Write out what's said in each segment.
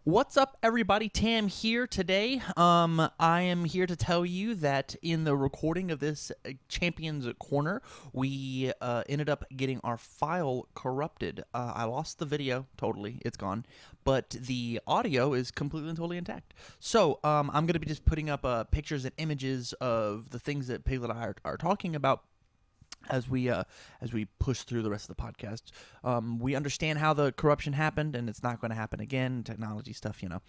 What's up, everybody? Tam here today. I am here to tell you that in the recording of this Champions Corner, we ended up getting our file corrupted. I lost the video totally; it's gone, but the audio is completely and totally intact. So I'm gonna be just putting up pictures and images of the things that Piglet and I are talking about as we push through the rest of the podcast. We understand how the corruption happened, and it's not going to happen again. Technology stuff, you know.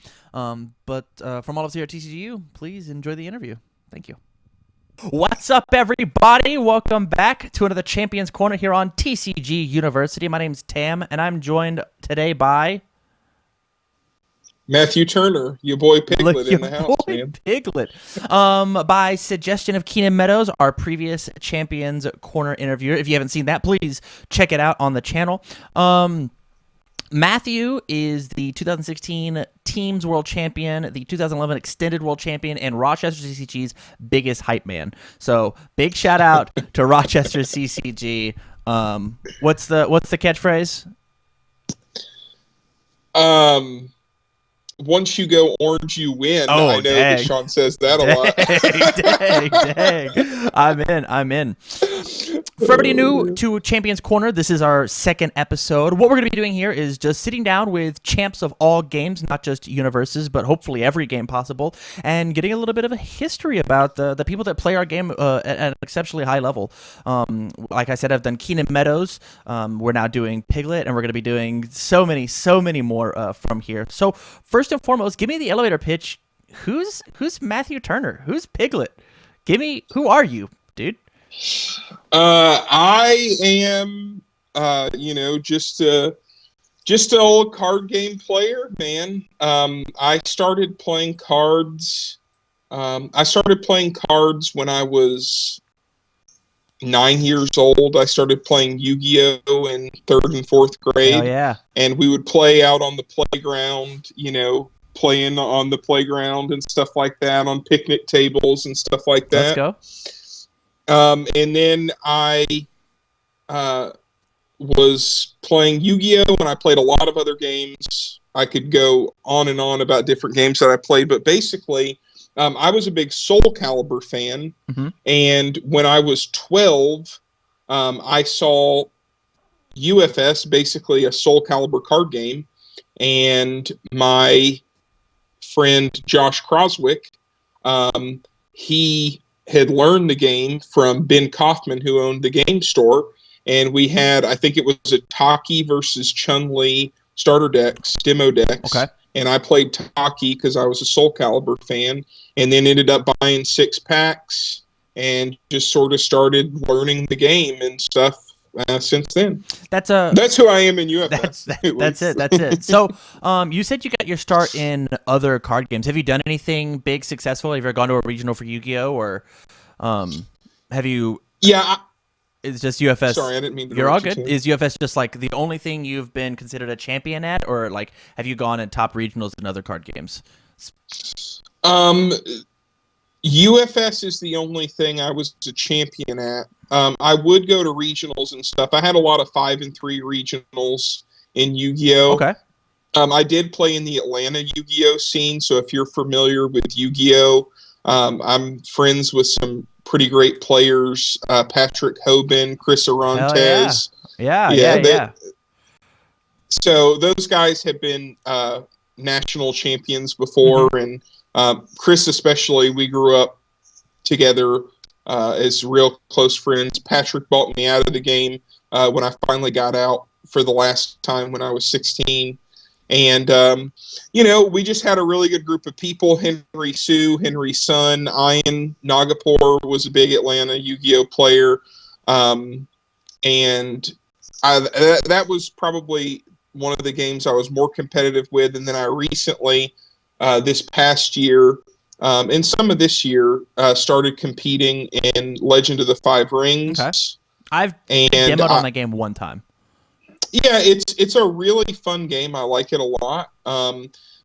But from all of us here at TCGU, please enjoy the interview. Thank you. What's up, everybody? Welcome back to another Champions Corner here on TCG University. My name's Tam, and I'm joined today by Matthew Turner, your boy Piglet in the house, boy man. Piglet. By suggestion of Keenan Meadows, our previous Champions Corner interviewer. If you haven't seen that, please check it out on the channel. Matthew is the 2016 Teams World Champion, the 2011 Extended World Champion, and Rochester CCG's biggest hype man. So big shout out to Rochester CCG. What's the catchphrase? Once you go orange, you win. Oh, I know that Sean says that a lot. Dang. I'm in. For everybody new to Champions Corner, this is our second episode. What we're going to be doing here is just sitting down with champs of all games, not just universes, but hopefully every game possible, and getting a little bit of a history about the people that play our game at an exceptionally high level. Like I said, I've done Keenan Meadows. We're now doing Piglet, and we're going to be doing so many more from here. So first and foremost, give me the elevator pitch. Who's Matthew Turner? Who's Piglet? Who are you, dude? I am, just an old card game player, man. I started playing cards. I started playing cards when I was 9 years old. I started playing Yu-Gi-Oh in 3rd and 4th grade. Oh yeah. And we would play out on the playground, playing on the playground and stuff like that, on picnic tables and stuff like that. Let's go. And then I was playing Yu-Gi-Oh! And I played a lot of other games. I could go on and on about different games that I played, but basically, I was a big Soul Calibur fan. Mm-hmm. And when I was 12, I saw UFS, basically a Soul Calibur card game, and my friend Josh Croswick, he had learned the game from Ben Kaufman, who owned the game store, and we had, I think it was a Taki versus Chun-Li starter decks, demo decks. Okay. And I played Taki because I was a Soul Calibur fan, and then ended up buying 6 packs and just sort of started learning the game and stuff since then. That's who I am in UFS. That's it. So, you said you got your start in other card games. Have you done anything big, successful? Have you ever gone to a regional for Yu-Gi-Oh, or have you? Yeah. It's just UFS. Sorry, I didn't mean to. You're all good. Is UFS just like the only thing you've been considered a champion at, or like have you gone and top regionals in other card games? UFS is the only thing I was a champion at. I would go to regionals and stuff. I had a lot of 5 and 3 regionals in Yu-Gi-Oh. Okay. I did play in the Atlanta Yu-Gi-Oh scene, so if you're familiar with Yu-Gi-Oh, I'm friends with some pretty great players, Patrick Hoban, Chris Arantes. Yeah. So those guys have been national champions before, and Chris especially. We grew up together as real close friends. Patrick bought me out of the game when I finally got out for the last time when I was 16. And, we just had a really good group of people. Henry Sue, Henry's son, Ian Nagapur was a big Atlanta Yu-Gi-Oh player. And that was probably one of the games I was more competitive with. And then I recently, this past year, and some of this year, started competing in Legend of the Five Rings. Okay. I've demoed on that game one time. Yeah, it's a really fun game. I like it a lot.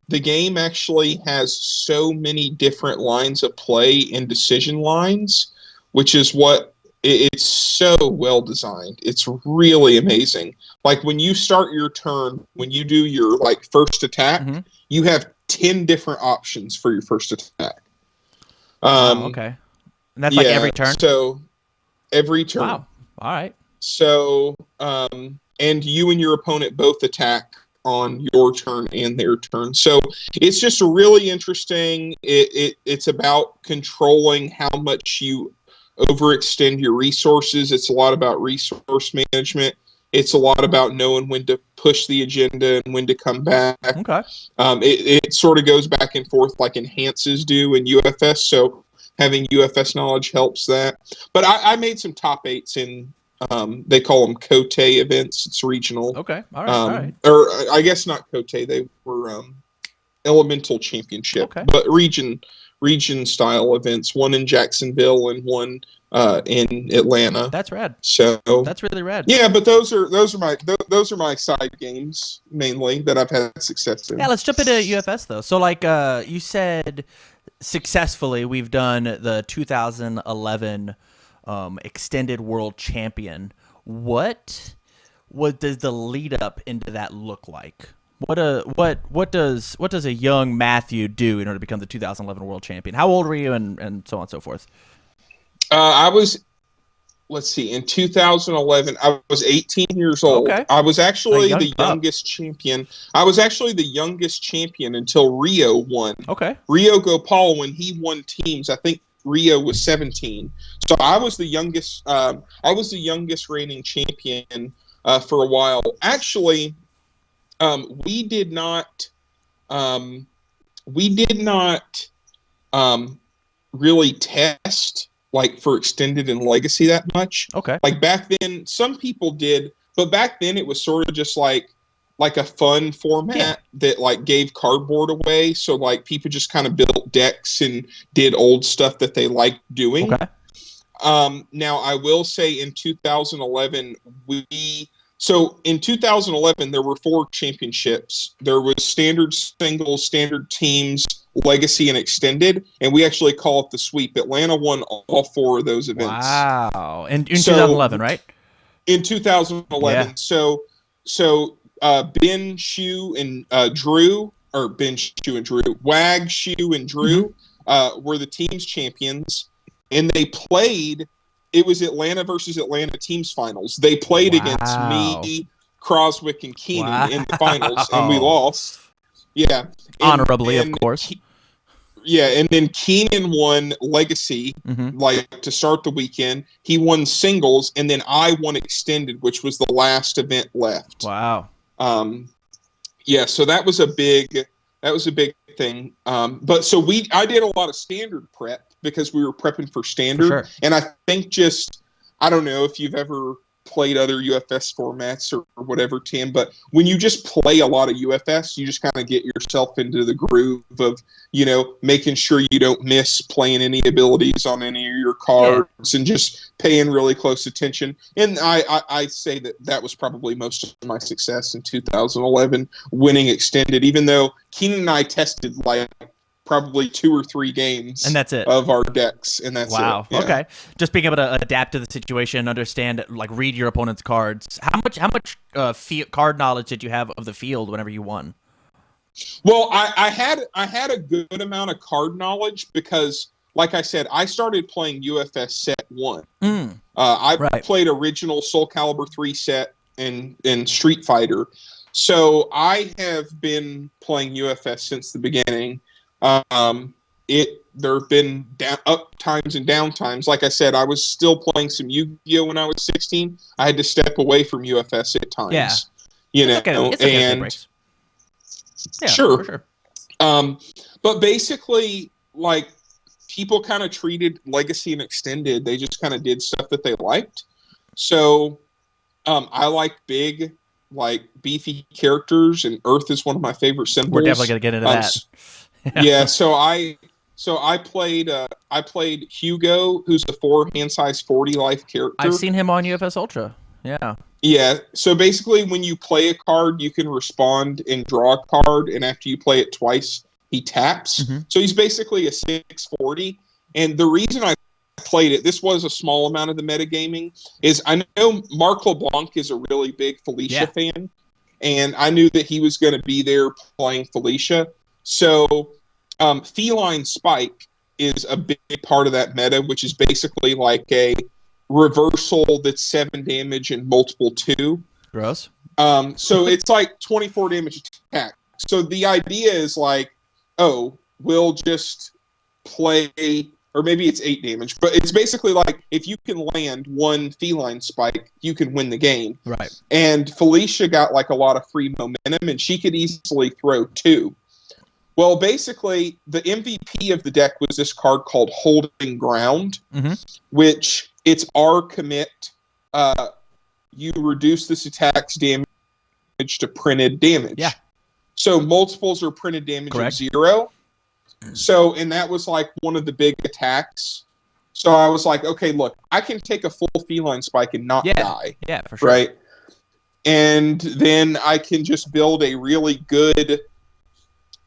The game actually has so many different lines of play and decision lines, which is what it's so well designed. It's really amazing. Like when you start your turn, when you do your like first attack, Mm-hmm. you have 10 different options for your first attack. Wow. Okay. And that's like Yeah. every turn. So every turn. Wow. All right. So and you and your opponent both attack on your turn and their turn. So it's just a really interesting. It's about controlling how much you overextend your resources. It's a lot about resource management. It's a lot about knowing when to push the agenda and when to come back. Okay. It sort of goes back and forth like enhances do in UFS. So having UFS knowledge helps that. But I made some top eights in they call them Cote events. It's regional. Okay. All right. All right. Or I guess not Cote. They were elemental championship, Okay. but region style events. One in Jacksonville and one in Atlanta. That's rad. So That's really rad. yeah, but those are my side games mainly that I've had success in. Yeah, let's jump into UFS though. So like you said, successfully we've done the 2011 extended world champion. What does the lead up into that look like? What does a young Matthew do in order to become the 2011 world champion? How old were you, and so on and so forth? I was, let's see, in 2011, I was 18 years old. Okay. I was actually the pup. youngest champion. I was actually the youngest champion until Rio won. Okay. Rio Gopal, when he won teams, I think Rio was 17. So I was the youngest. I was the youngest reigning champion for a while. Actually, we did not. We did not really test like for extended and legacy that much. Okay. Like back then, some people did, but back then it was sort of just like a fun format that like gave cardboard away. So like people just kind of built decks and did old stuff that they liked doing. Okay. Now I will say in 2011 so in 2011 there were 4 championships. There was standard singles, standard teams, legacy, and extended, and we actually call it the sweep. Atlanta won all 4 of those events. Wow. In 2011, right? In 2011. Yeah. So Ben Shu and Drew, or Ben Shu and Drew, Wag, Shu, and Drew were the teams champions, and they played. It was Atlanta versus Atlanta teams finals. They played against me, Croswick, and Keenan in the finals, and we lost. Yeah. Honorably, of course. Yeah, and then Keenan won Legacy, like to start the weekend. He won singles, and then I won extended, which was the last event left. Wow. Yeah, so that was a big thing. But so I did a lot of standard prep because we were prepping for standard, For sure. and I think I don't know if you've ever played other UFS formats or whatever, Tim, but when you just play a lot of UFS, you just kind of get yourself into the groove of, making sure you don't miss playing any abilities on any of your cards and just paying really close attention. And I say that was probably most of my success in 2011, winning extended, even though Keenan and I tested like probably 2 or 3 games, and that's it, of our decks, and that's wow. it. Yeah. Okay, just being able to adapt to the situation, understand, like read your opponent's cards. How much card knowledge did you have of the field whenever you won? Well, I had a good amount of card knowledge because, like I said, I started playing UFS set 1. I played original Soul Calibur 3 set and Street Fighter, so I have been playing UFS since the beginning. There have been up times and down times. Like I said, I was still playing some Yu-Gi-Oh when I was 16. I had to step away from UFS at times. Yeah. It's okay and yeah, sure. For sure. But basically, like, people kind of treated Legacy and Extended. They just kind of did stuff that they liked. So, I like big, like beefy characters, and Earth is one of my favorite symbols. We're definitely gonna get into that. Yeah, so I played Hugo, who's a 4 hand size 40 life character. I've seen him on UFS Ultra. Yeah. Yeah. So basically, when you play a card, you can respond and draw a card, and after you play it twice, he taps. So he's basically a 640. And the reason I played it, this was a small amount of the metagaming, is I know Mark LeBlanc is a really big Felicia fan, and I knew that he was going to be there playing Felicia. So Feline Spike is a big part of that meta, which is basically like a reversal that's 7 damage and multiple 2. Gross. So it's like 24 damage attack. So the idea is like, oh, we'll just play, or maybe it's 8 damage, but it's basically like if you can land 1 Feline Spike, you can win the game. Right. And Felicia got like a lot of free momentum, and she could easily throw 2. Well, basically, the MVP of the deck was this card called Holding Ground, which it's R commit. You reduce this attack's damage to printed damage. Yeah. So multiples are printed damage of 0. So, and that was like one of the big attacks. So I was like, okay, look, I can take a full Feline Spike and not die. Yeah, for sure. Right? And then I can just build a really good...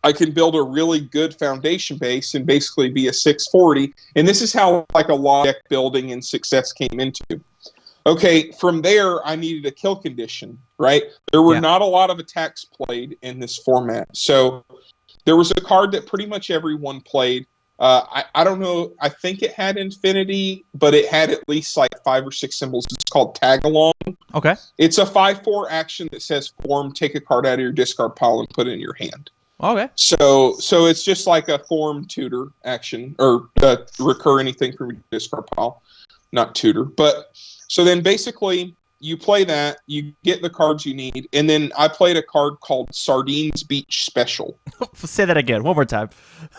I can build a really good foundation base and basically be a 640. And this is how like a lot of deck building and success came into. Okay, from there, I needed a kill condition, right? There were not a lot of attacks played in this format. So there was a card that pretty much everyone played. I don't know. I think it had Infinity, but it had at least like 5 or 6 symbols. It's called Tag Along. Okay. It's a 5/4 action that says form, take a card out of your discard pile and put it in your hand. Okay. So it's just like a form tutor action, or recur anything from your discard pile, not tutor. But so then basically you play that, you get the cards you need, and then I played a card called Sardines Beach Special. Say that again, one more time.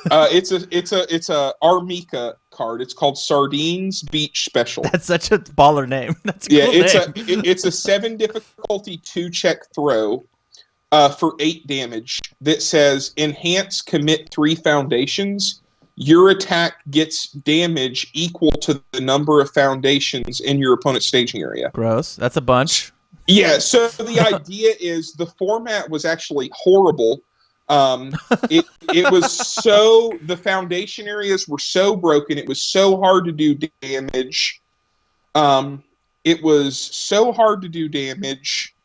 It's a Armika card. It's called Sardines Beach Special. That's such a baller name. That's a cool name. It's a 7 difficulty 2-check throw. For 8 damage that says enhance commit 3 foundations. Your attack gets damage equal to the number of foundations in your opponent's staging area. Gross. That's a bunch. Yeah, so the idea is the format was actually horrible. It was so, the foundation areas were so broken. It was so hard to do damage. It was so hard to do damage.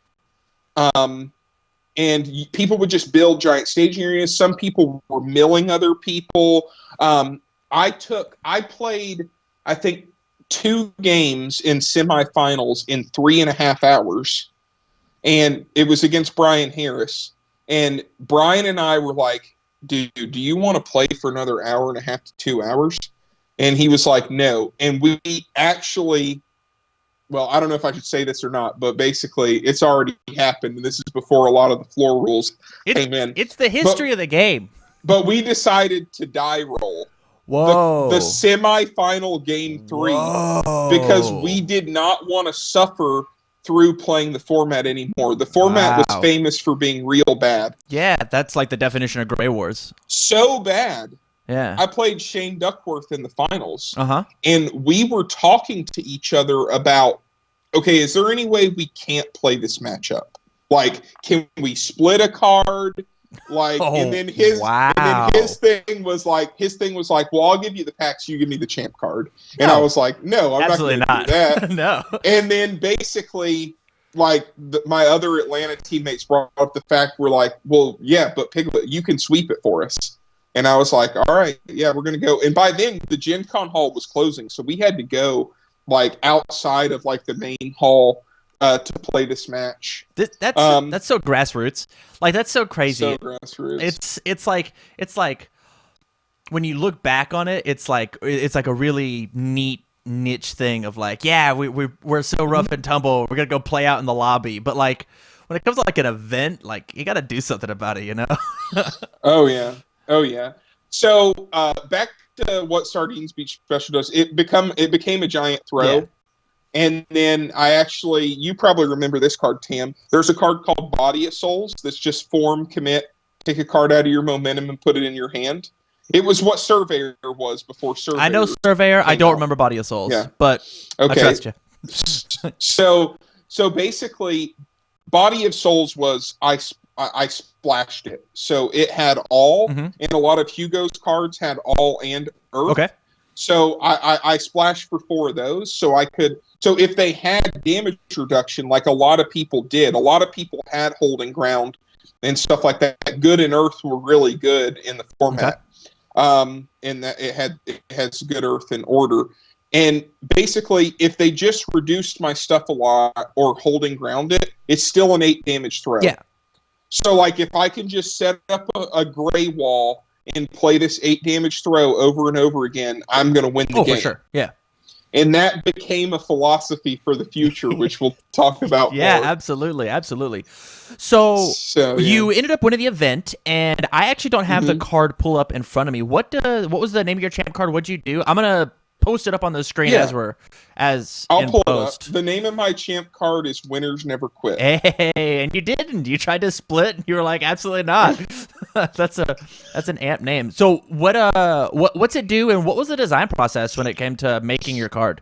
And people would just build giant staging areas. Some people were milling other people. I played, I think, 2 games in semifinals in 3.5 hours. And it was against Brian Harris. And Brian and I were like, dude, do you want to play for another 1.5 to 2 hours? And he was like, no. And we actually... Well, I don't know if I should say this or not, but basically it's already happened, and this is before a lot of the floor rules came in. It's the history of the game. But we decided to die roll. Whoa. The semifinal game 3. Whoa. Because we did not want to suffer through playing the format anymore. The format was famous for being real bad. Yeah, that's like the definition of Grey Wars. So bad. Yeah. I played Shane Duckworth in the finals. And we were talking to each other about, okay, is there any way we can't play this matchup? Like, can we split a card? Like, and then his thing was like, well, I'll give you the packs, you give me the champ card. And I was like, no, I'm absolutely not going to do that. No. And then basically, like, my other Atlanta teammates brought up the fact, we're like, well, yeah, but Piglet, you can sweep it for us. And I was like, all right, yeah, we're going to go. And by then, the Gen Con hall was closing, so we had to go, like, outside of, like, the main hall to play this match. That's so grassroots. Like, that's so crazy. So grassroots. It's like when you look back on it, it's like a really neat niche thing of like, yeah, we're so rough and tumble, we're gonna go play out in the lobby. But like when it comes to like an event, like you got to do something about it, you know? Oh yeah. So back to what Sardines Beach Special does. It became a giant throw. Yeah. And then you probably remember this card, Tam. There's a card called Body of Souls that's just form, commit, take a card out of your momentum and put it in your hand. It was what Surveyor was before Surveyor. I know Surveyor. I don't remember Body of Souls. Yeah. But okay. I trust you. So basically, Body of Souls was I splashed it. So it had all, and a lot of Hugo's cards had all and Earth. Okay. So I splashed for 4 of those, so I could. So if they had damage reduction, like a lot of people did, a lot of people had holding ground and stuff like that. Good and Earth were really good in the format, and that it has good Earth and Order. And basically, if they just reduced my stuff a lot or holding ground it, it's still an 8 damage throw. Yeah. So like if I can just set up a gray wall and play this 8 damage throw over and over again, I'm going to win the game. Oh, for sure. Yeah. And that became a philosophy for the future, which we'll talk about yeah, more. absolutely. So you ended up winning the event, and I actually don't have the card pull up in front of me. What was the name of your champ card? What'd you do? I'm gonna post it up on the screen I'll pull it up. The name of my champ card is Winners Never Quit. Hey, and you didn't. You tried to split, and you were like, absolutely not. That's an amp name. So what's it do, and what was the design process when it came to making your card?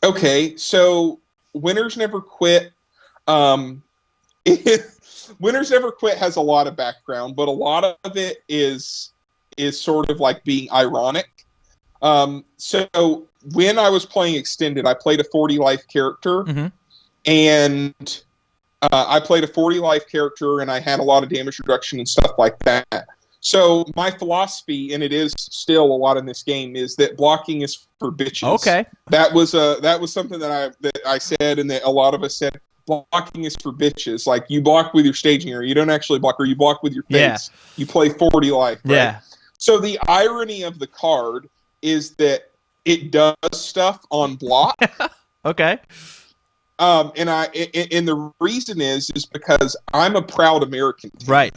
Okay, so Winners Never Quit. Winners Never Quit has a lot of background, but a lot of it is sort of like being ironic. So when I was playing Extended, I played a 40 life character, and I played a 40 life character, and I had a lot of damage reduction and stuff like that. So my philosophy, and it is still a lot in this game, is that blocking is for bitches. Okay, that was something that I said, and that a lot of us said. Blocking is for bitches. Like, you block with your staging area. You don't actually block, or you block with your face. Yeah. You play 40 life. Right? Yeah. So the irony of the card is that it does stuff on block. Okay. And the reason is because I'm a proud American. Right.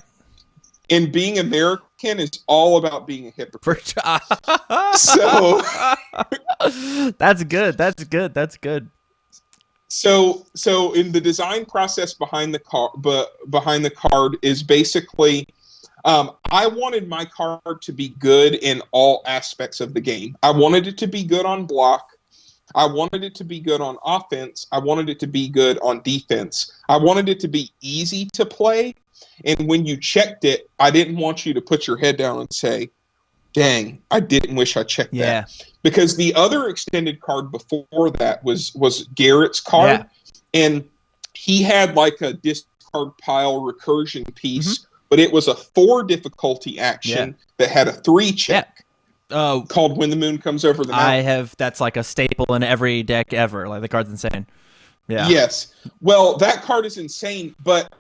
And being American is all about being a hypocrite. For sure. So that's good. That's good. So in the design process behind the card is basically, I wanted my card to be good in all aspects of the game. I wanted it to be good on block. I wanted it to be good on offense. I wanted it to be good on defense. I wanted it to be easy to play. And when you checked it, I didn't want you to put your head down and say, dang, I didn't wish I checked that. Because the other extended card before that was Garrett's card. And he had like a discard pile recursion piece, but it was a 4 difficulty action that had a 3 check. Called When the Moon Comes Over the Mountain. That's like a staple in every deck ever. Like, the card's insane. Yeah. Yes. Well, that card is insane, but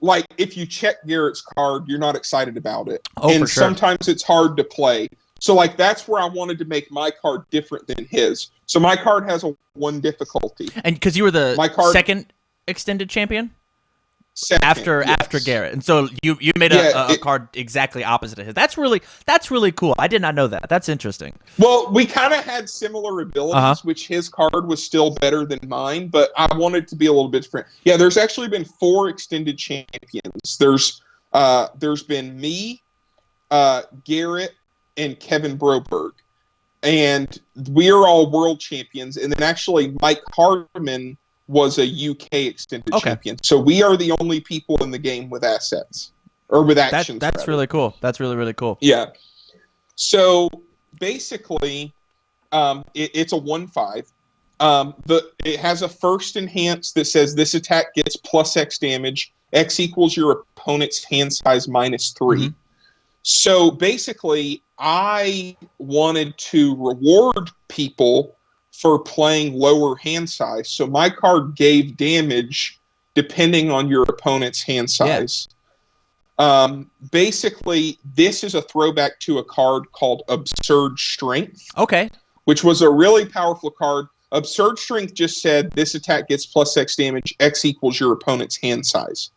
like, if you check Garrett's card, you're not excited about it. Oh, and for sure. Sometimes it's hard to play. So like, that's where I wanted to make my card different than his. So my card has a 1 difficulty. And because you were the second extended champion? Second, after Garrett. And so you made a card exactly opposite of his. That's really cool. I did not know that. That's interesting. Well, we kind of had similar abilities, which his card was still better than mine, but I wanted to be a little bit different. Yeah, there's actually been 4 extended champions. There's been me, Garrett, and Kevin Broberg. And we are all world champions. And then actually Mike Hardiman was a UK extended champion. So we are the only people in the game with assets. Or with actions. That's really cool. That's really, really cool. Yeah. So basically, it's a 1/5. It has a first enhance that says this attack gets plus X damage. X equals your opponent's hand size minus 3. So basically, I wanted to reward people for playing lower hand size. So my card gave damage depending on your opponent's hand size. Basically, this is a throwback to a card called Absurd Strength. Okay. Which was a really powerful card. Absurd Strength just said this attack gets plus X damage. X equals your opponent's hand size.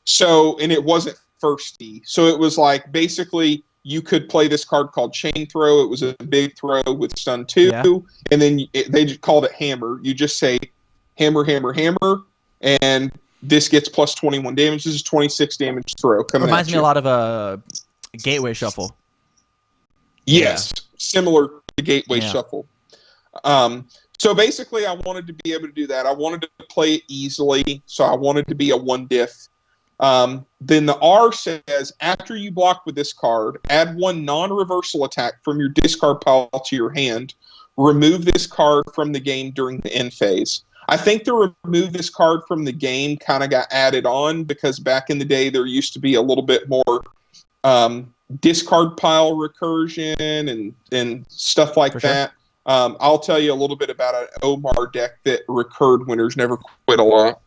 So, and it wasn't firsty. So it was like, basically, you could play this card called Chain Throw. It was a big throw with stun 2. And then they just called it Hammer. You just say hammer, hammer, hammer. And this gets plus 21 damage. This is 26 damage throw coming Reminds at me you. a lot of Gateway Shuffle. Yes, similar to Gateway Shuffle. So basically, I wanted to be able to do that. I wanted to play it easily, so I wanted to be a 1 diff. Then the R says, after you block with this card, add one non-reversal attack from your discard pile to your hand. Remove this card from the game during the end phase. I think the remove this card from the game kind of got added on because back in the day there used to be a little bit more discard pile recursion and stuff like that. I'll tell you a little bit about an Omar deck that recurred winners never quit a lot.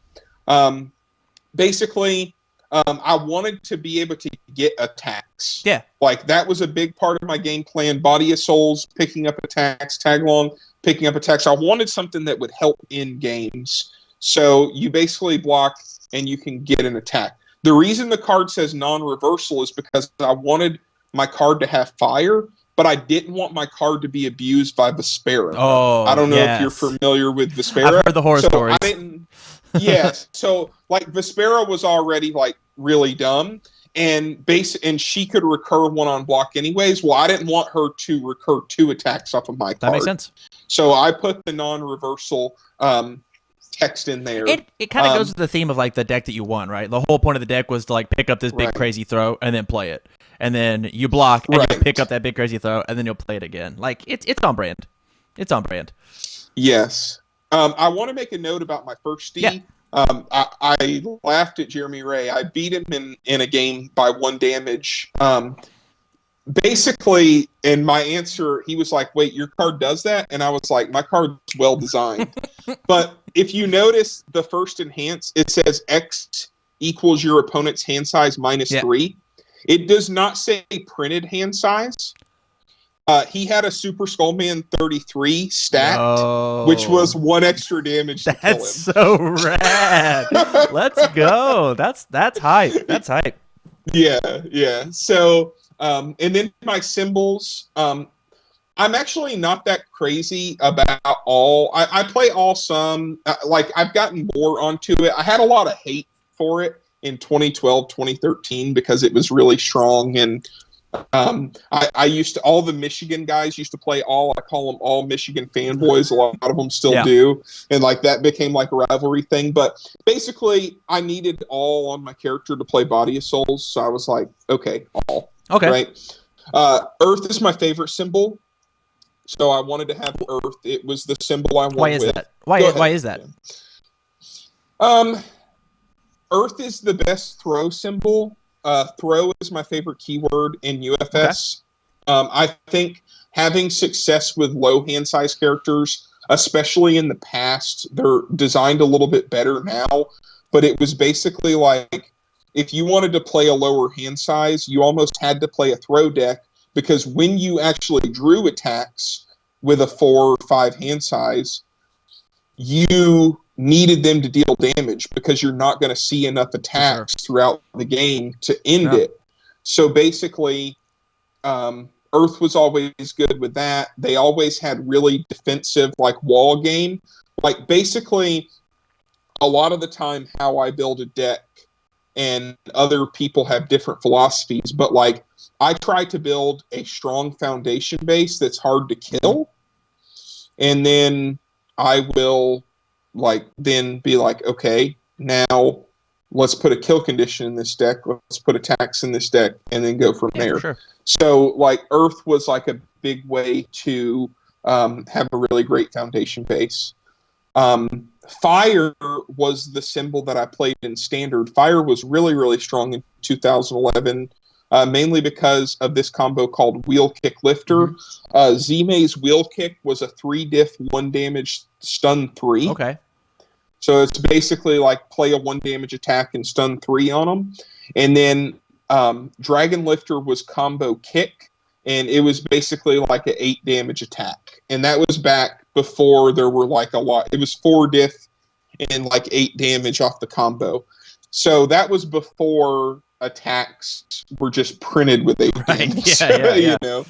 Basically, I wanted to be able to get attacks. Yeah. Like, that was a big part of my game plan. Body of Souls, picking up attacks, tag along, picking up attacks. I wanted something that would help in games. So you basically block and you can get an attack. The reason the card says non-reversal is because I wanted my card to have fire, but I didn't want my card to be abused by Vespera. Oh, I don't know if you're familiar with Vespera. I've heard the horror stories. Yes. So, like, Vespera was already, like, really dumb, and she could recur one on block anyways. Well, I didn't want her to recur 2 attacks off of my card. That makes sense. So I put the non-reversal text in there. It kind of goes with the theme of, like, the deck that you won, right? The whole point of the deck was to, like, pick up this big crazy throw and then play it. And then you block and you pick up that big crazy throw and then you'll play it again. Like, it's on brand. It's on brand. Yes. I want to make a note about my first D. Yeah. I laughed at Jeremy Ray. I beat him in a game by 1 damage. Basically, in my answer, he was like, wait, your card does that? And I was like, my card's well designed. But if you notice the first enhance, it says X equals your opponent's hand size minus 3. It does not say printed hand size. He had a Super Skullman 33 stacked, which was 1 extra damage to kill him. That's so rad. Let's go. That's hype. That's hype. Yeah. So, and then my symbols. I'm actually not that crazy about all. I play all some. Like, I've gotten more onto it. I had a lot of hate for it in 2012, 2013 because it was really strong and I used to, all the Michigan guys used to play all, I call them all Michigan fanboys. A lot of them still do. And like that became like a rivalry thing. But basically I needed all on my character to play Body of Souls. So I was like, okay, all. Okay. Right. Earth is my favorite symbol. So I wanted to have Earth. It was the symbol I wanted. Why is that? Why is that? Earth is the best throw symbol. Throw is my favorite keyword in UFS. Okay. I think having success with low hand size characters, especially in the past, they're designed a little bit better now, but it was basically like if you wanted to play a lower hand size, you almost had to play a throw deck because when you actually drew attacks with a 4 or 5 hand size, you needed them to deal damage because you're not going to see enough attacks throughout the game to end it. So basically, Earth was always good with that. They always had really defensive, like, wall game. Like, basically, a lot of the time how I build a deck, and other people have different philosophies, but, like, I try to build a strong foundation base that's hard to kill, and then I will then be like, okay, now let's put a kill condition in this deck, let's put attacks in this deck, and then go from there. Sure. So, like, Earth was like a big way to have a really great foundation base. Fire was the symbol that I played in Standard. Fire was really, really strong in 2011, mainly because of this combo called Wheel Kick Lifter. Mm-hmm. Z-May's Wheel Kick was a 3 diff, 1 damage, stun 3. Okay. So it's basically like play a 1 damage attack and stun 3 on them. And then Dragon Lifter was combo kick, and it was basically like an 8 damage attack. And that was back before there were like a lot. It was 4 diff and like 8 damage off the combo. So that was before attacks were just printed with 8 damage. Yeah. You know?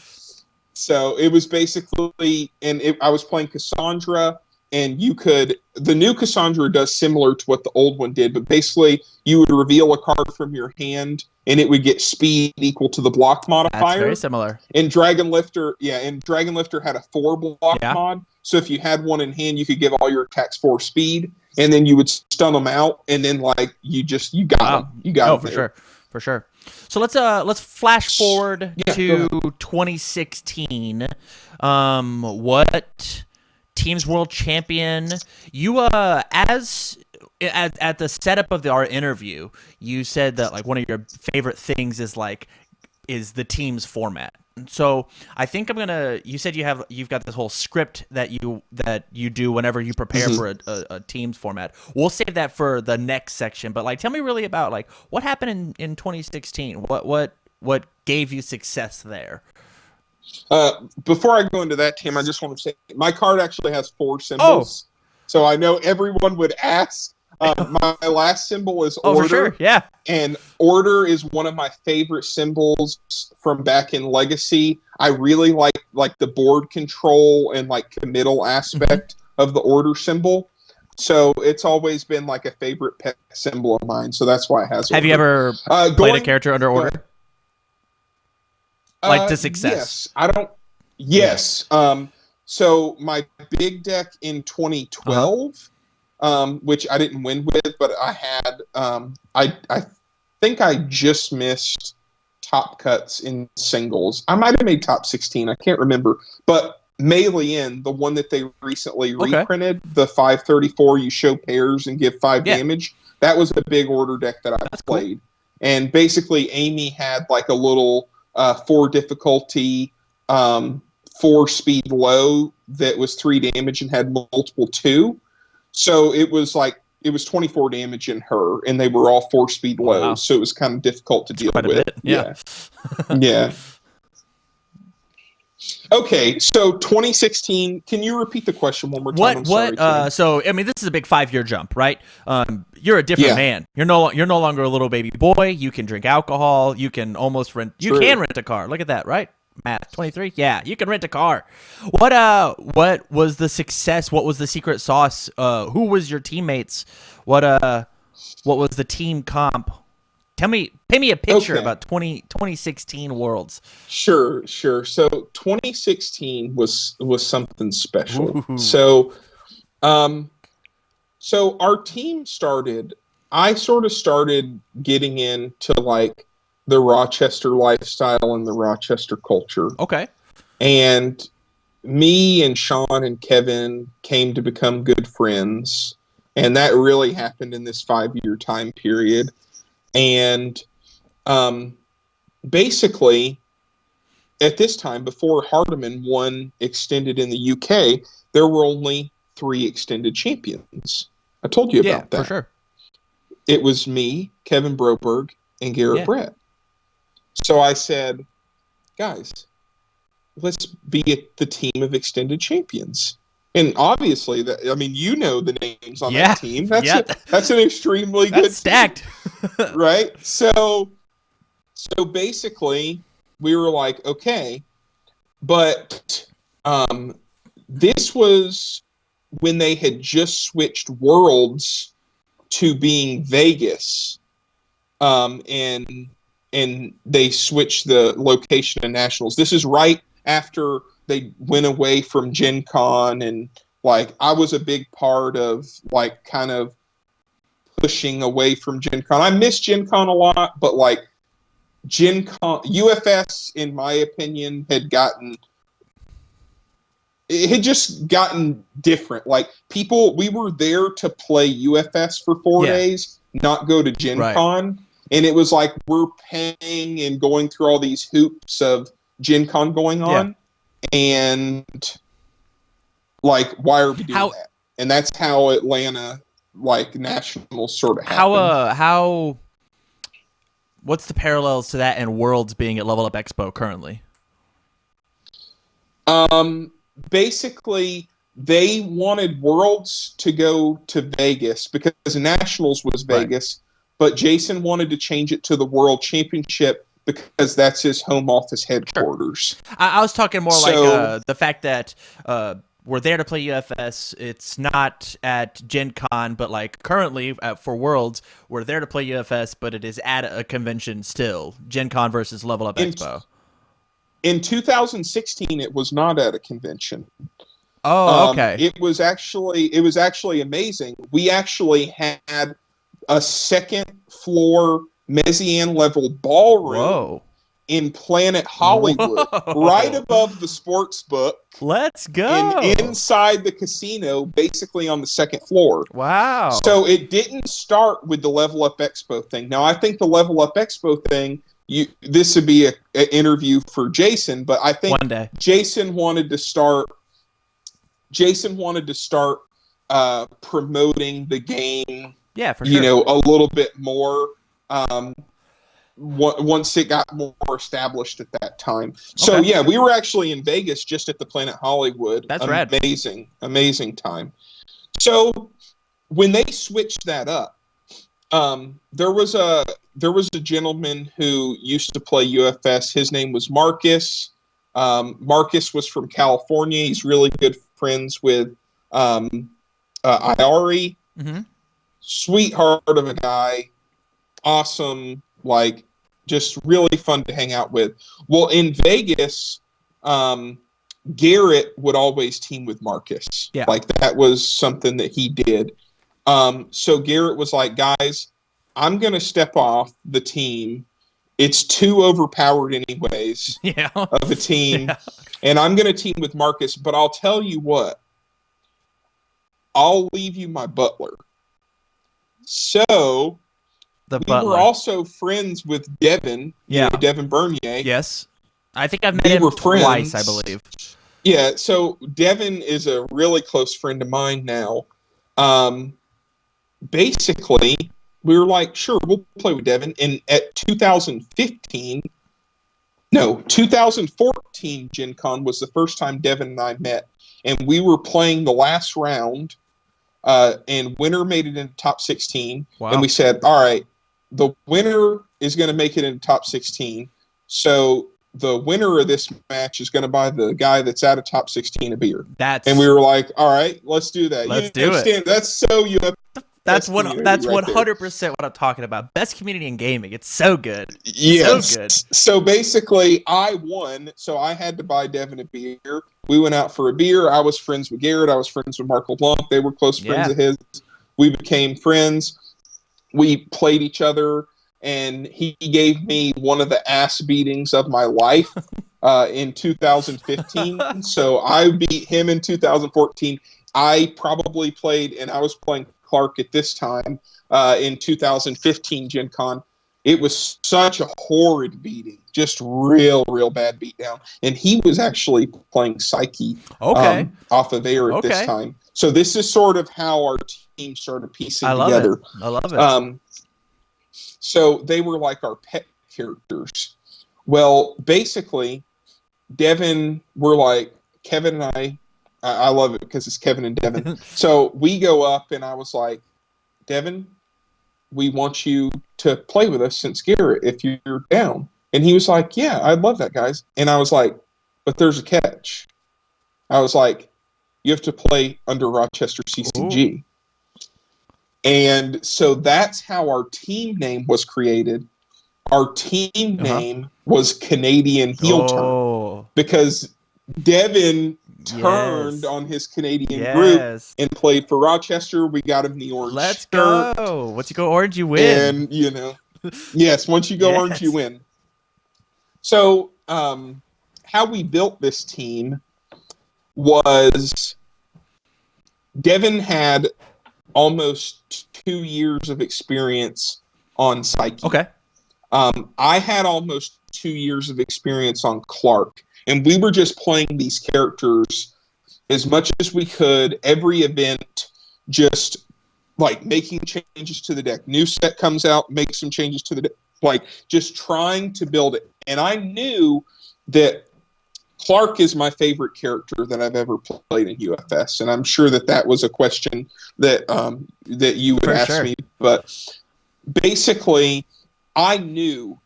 So it was basically, I was playing Cassandra, and the new Cassandra does similar to what the old one did, but basically you would reveal a card from your hand and it would get speed equal to the block modifier. That's very similar. And Dragon Lifter had a 4 block mod. So if you had one in hand, you could give all your attacks 4 speed. and then you would stun them out, and then like you got Wow. them. You got No, them for there. sure. For sure. So let's flash forward Yeah, go to ahead. 2016. What team's world champion? You as at the setup of our interview, you said that like one of your favorite things is the team's format. So I think you said you've got this whole script that you do whenever you prepare for a team's format. We'll save that for the next section, but like tell me really about like what happened in 2016. What gave you success there? Before I go into that, Tim, I just want to say my card actually has 4 Oh. symbols. So I know everyone would ask. My last symbol is Oh, order. for sure. Yeah. And order is one of my favorite symbols from back in Legacy. I really like the board control and like committal aspect of the order symbol. So it's always been like a favorite pet symbol of mine. So that's why it has. Have order. you ever played a character under order? Like to success? Yes, I don't. Yes. So my big deck in 2012, which I didn't win with, but I had. I think I just missed top cuts in singles. I might have made top 16. I can't remember, but Mei-Lian, the one that they recently reprinted, the 534, you show pairs and give 5 damage. That was a big order deck that I played, and basically Amy had like a little 4 difficulty, 4 speed low that was 3 damage and had multiple 2. So it was 24 damage in her, and they were all 4 speed lows. Wow. So it was kind of difficult to deal with. Yeah. Yeah. Okay, so 2016. Can you repeat the question one more time? So I mean, this is a big 5-year jump, right? You're a different man. You're no longer a little baby boy. You can drink alcohol. You can almost rent. You can rent a car. Look at that, right? Math 23. Yeah, you can rent a car. What was the success? What was the secret sauce? Who was your teammates? What was the team comp? Paint me a picture about 2016 Worlds. Sure. So 2016 was something special. Ooh. So our team started. I sort of started getting into like the Rochester lifestyle and the Rochester culture. Okay. And me and Sean and Kevin came to become good friends, and that really happened in this 5-year time period. And basically, at this time, before Hardiman won Extended in the UK, there were only 3 Extended champions. I told you about that. Yeah, for sure. It was me, Kevin Broberg, and Garrett Brett. So I said, guys, let's be the team of Extended champions. And obviously, you know the names on that team. That's an extremely good stacked team, right? So basically, we were like, okay, but this was when they had just switched Worlds to being Vegas, and they switched the location of Nationals. This is right after they went away from Gen Con, and like I was a big part of like kind of pushing away from Gen Con. I miss Gen Con a lot, but like Gen Con, UFS, in my opinion, had just gotten different. Like we were there to play UFS for 4 days, not go to Gen Con. And it was like we're paying and going through all these hoops of Gen Con going on. And like, why are we doing that? And that's how Atlanta like Nationals sort of happened. What's the parallels to that and Worlds being at Level Up Expo currently? Basically, they wanted Worlds to go to Vegas because Nationals was Vegas, but Jason wanted to change it to the World Championship because that's his home office headquarters. Sure. I was talking more like the fact that we're there to play UFS. It's not at Gen Con, but like currently for Worlds, we're there to play UFS, but it is at a convention still. Gen Con versus Level Up Expo. In 2016, it was not at a convention. Oh, okay. It was actually amazing. We actually had a second floor Mezzian level ballroom Whoa. in Planet Hollywood, right Whoa. above the sports book Let's and go. inside the casino, basically on the second floor. Wow. So it didn't start with the Level Up Expo thing. Now I think the Level Up Expo thing, this would be an interview for Jason, but I think One day. Jason wanted to start. Jason wanted to start promoting the game, Yeah, for sure. a little bit more. Um, once it got more established at that time. So Okay. yeah, we were actually in Vegas just at the Planet Hollywood. That's rad. Amazing time. So when they switched that up, there was a gentleman who used to play UFS. His name was Marcus. Marcus was from California. He's really good friends with Iari. Mm-hmm. Sweetheart of a guy. Awesome, like just really fun to hang out with. Well, in Vegas, Garrett would always team with Marcus. Yeah. Like that was something that he did. So Garrett was like, guys, I'm going to step off the team. It's too overpowered anyways Yeah. of a team. Yeah. And I'm going to team with Marcus, but I'll tell you what, I'll leave you my butler. So The we butler. were also friends with Devin, Yeah. Devin Bernier. Yes. I think I've met We him were twice, friends. I believe. Yeah, so Devin is a really close friend of mine now. Basically, we were like, sure, we'll play with Devin. And at 2014 Gen Con was the first time Devin and I met. And we were playing the last round, and winner made it into top 16. Wow. And we said, all right, the winner is going to make it into top 16. So the winner of this match is going to buy the guy that's out of top 16 a beer. And we were like, all right, let's do that. Let's do it. That's so That's community that's right 100% what I'm talking about. Best community in gaming. It's so good. Yes. So good. So basically, I won, so I had to buy Devin a beer. We went out for a beer. I was friends with Garrett. I was friends with Mark LeBlanc. They were close friends Yeah. of his. We became friends. We played each other, and he gave me one of the ass beatings of my life in 2015. So I beat him in 2014. I probably played, and I was playing Clark at this time in 2015 Gen Con. It was such a horrid beating, just real bad beatdown. And he was actually playing Psyche off of air at this time. So this is sort of how our team started piecing together. I love it. So they were like our pet characters. Well, basically, Devin, we're like, Kevin and I love it because it's Kevin and Devin. So we go up, and I was like, Devin, we want you to play with us since Garrett, if you're down. And he was like, yeah, I'd love that, guys. And I was like, but there's a catch. I was like, you have to play under Rochester CCG. Ooh. And so that's how our team name was created. Our team name was Canadian Heel Turn, because Devin turned on his Canadian group and played for Rochester. We got him the orange Let's shirt. go. Once you go orange, you win. And, yes, once you go orange, you win. So how we built this team was Devin had almost 2 years of experience on Psyche. Okay. I had almost 2 years of experience on Clark. And we were just playing these characters as much as we could, every event, just like making changes to the deck. New set comes out, make some changes to the deck, like just trying to build it. And I knew that Clark is my favorite character that I've ever played in UFS. And I'm sure that was a question that that you would ask me. But basically, I knew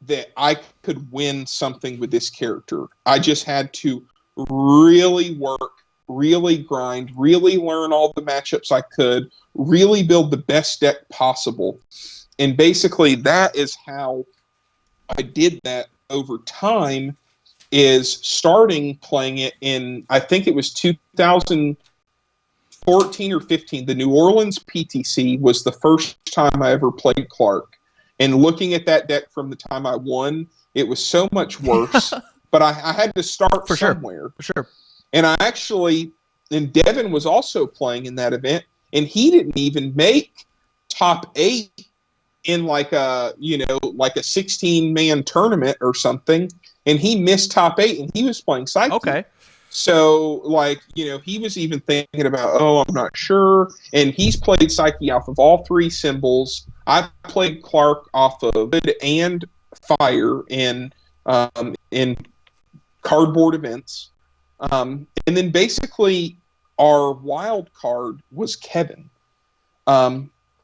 that I could win something with this character. I just had to really work, really grind, really learn all the matchups I could, really build the best deck possible. And basically that is how I did that over time. is starting playing it in, I think it was 2014 or 15. The New Orleans PTC was the first time I ever played Clark. And looking at that deck from the time I won, it was so much worse. But I had to start somewhere. For sure. And and Devin was also playing in that event, and he didn't even make top 8 in like a 16-man tournament or something. And he missed top 8, and he was playing Psyche. Okay. So, he was even thinking about, I'm not sure. And he's played Psyche off of all 3 symbols. I played Clark off of Wood and Fire in cardboard events. And then basically our wild card was Kevin.